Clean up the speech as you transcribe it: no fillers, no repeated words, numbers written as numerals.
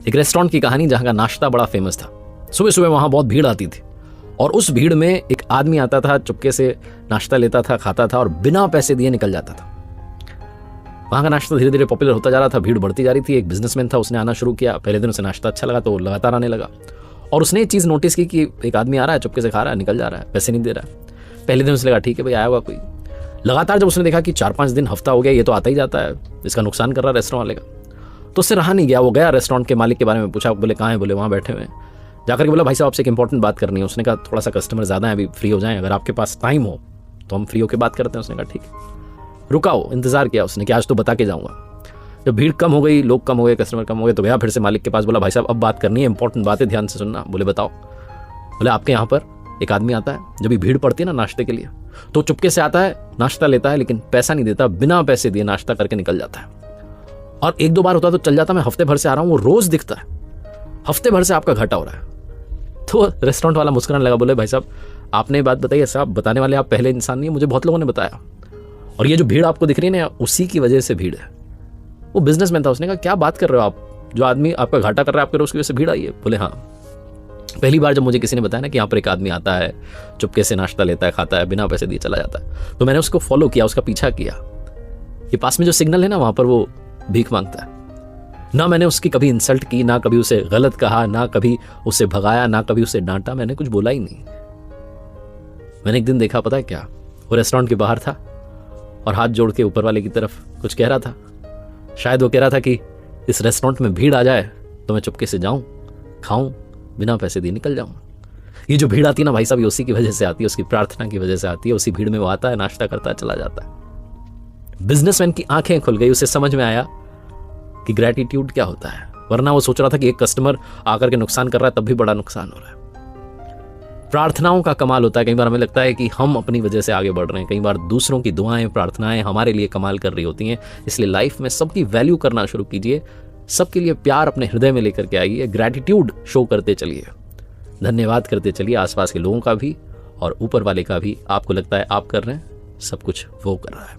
एक रेस्टोरेंट की कहानी जहाँ का नाश्ता बड़ा फेमस था। सुबह सुबह वहाँ बहुत भीड़ आती थी और उस भीड़ में एक आदमी आता था, चुपके से नाश्ता लेता था, खाता था और बिना पैसे दिए निकल जाता था। वहाँ का नाश्ता धीरे धीरे पॉपुलर होता जा रहा था, भीड़ बढ़ती जा रही थी। एक बिजनेसमैन था, उसने आना शुरू किया। पहले दिन उसे नाश्ता अच्छा लगा तो लगातार आने लगा और उसने एक चीज़ नोटिस की कि एक आदमी आ रहा है, चुपके से खा रहा है, निकल जा रहा है, पैसे नहीं दे रहा है। पहले दिन उसे लगा ठीक है भाई, आया होगा कोई। लगातार जब उसने देखा कि 4-5 दिन, हफ्ता हो गया, ये तो आता ही जाता है, इसका नुकसान कर रहा है रेस्टोरेंट वाले का, तो उससे रहा नहीं गया। वो गया रेस्टोरेंट के मालिक के बारे में पूछा, बोले कहाँ है? बोले वहाँ बैठे हुए हैं। जाकर के बोला भाई साहब आपसे एक इंपॉर्टेंट बात करनी है। उसने कहा थोड़ा सा कस्टमर ज़्यादा है, अभी फ्री हो जाएं, अगर आपके पास टाइम हो तो हम फ्री होकर बात करते हैं। उसने कहा ठीक है। रुकाओ, इंतजार किया उसने कि आज तो बता के जाऊँगा। जब भीड़ कम हो गई, लोग कम हो गए, कस्टमर कम हो गए, तो गया फिर से मालिक के पास, बोला भाई साहब अब बात करनी है, इंपॉर्टेंट बात है, ध्यान से सुनना। बोले बताओ। बोले आपके यहाँ पर एक आदमी आता है, जब भी भीड़ पड़ती है ना नाश्ते के लिए, तो चुपके से आता है, नाश्ता लेता है, लेकिन पैसा नहीं देता, बिना पैसे दिए नाश्ता करके निकल जाता है। और 1-2 बार होता तो चल जाता, मैं हफ्ते भर से आ रहा हूँ, वो रोज दिखता है, हफ्ते भर से आपका घाटा हो रहा है। तो रेस्टोरेंट वाला मुस्कुराने लगा, बोले भाई साहब आपने बात बताई, ऐसा बताने वाले आप पहले इंसान नहीं है, मुझे बहुत लोगों ने बताया, और ये जो भीड़ आपको दिख रही है ना, उसी की वजह से भीड़ है। वो बिजनेसमैन था, उसने कहा क्या बात कर रहे हो आप, जो आदमी आपका घाटा कर रहा है आपके, उसकी वजह से भीड़ आई है? बोले हाँ, पहली बार जब मुझे किसी ने बताया ना कि यहाँ पर एक आदमी आता है, चुपके से नाश्ता लेता है, खाता है, बिना पैसे दिए चला जाता है, तो मैंने उसको फॉलो किया, उसका पीछा किया। ये पास में जो सिग्नल है ना, वहाँ पर वो भीख मांगता है। ना मैंने उसकी कभी इंसल्ट की, ना कभी उसे गलत कहा, ना कभी उसे भगाया, ना कभी उसे डांटा, मैंने कुछ बोला ही नहीं। मैंने एक दिन देखा, पता है क्या, वो रेस्टोरेंट के बाहर था और हाथ जोड़ के ऊपर वाले की तरफ कुछ कह रहा था। शायद वो कह रहा था कि इस रेस्टोरेंट में भीड़ आ जाए तो मैं चुपके से जाऊं, खाऊं, बिना पैसे दिए निकल जाऊं। ये जो भीड़ आती है ना भाई साहब, ये उसी की वजह से आती है, उसकी प्रार्थना की वजह से आती है। उसी भीड़ में वो आता है, नाश्ता करता है, चला जाता है। बिजनेसमैन की आंखें खुल गई, उसे समझ में आया कि ग्रेटिट्यूड क्या होता है। वरना वो सोच रहा था कि एक कस्टमर आकर के नुकसान कर रहा है, तब भी बड़ा नुकसान हो रहा है। प्रार्थनाओं का कमाल होता है। कई बार हमें लगता है कि हम अपनी वजह से आगे बढ़ रहे हैं, कई बार दूसरों की दुआएं, प्रार्थनाएं हमारे लिए कमाल कर रही होती हैं। इसलिए लाइफ में सबकी वैल्यू करना शुरू कीजिए, सबके लिए प्यार अपने हृदय में लेकर के आइए, ग्रेटिट्यूड शो करते चलिए, धन्यवाद करते चलिए, आसपास के लोगों का भी और ऊपर वाले का भी। आपको लगता है आप कर रहे हैं, सब कुछ वो कर रहा है।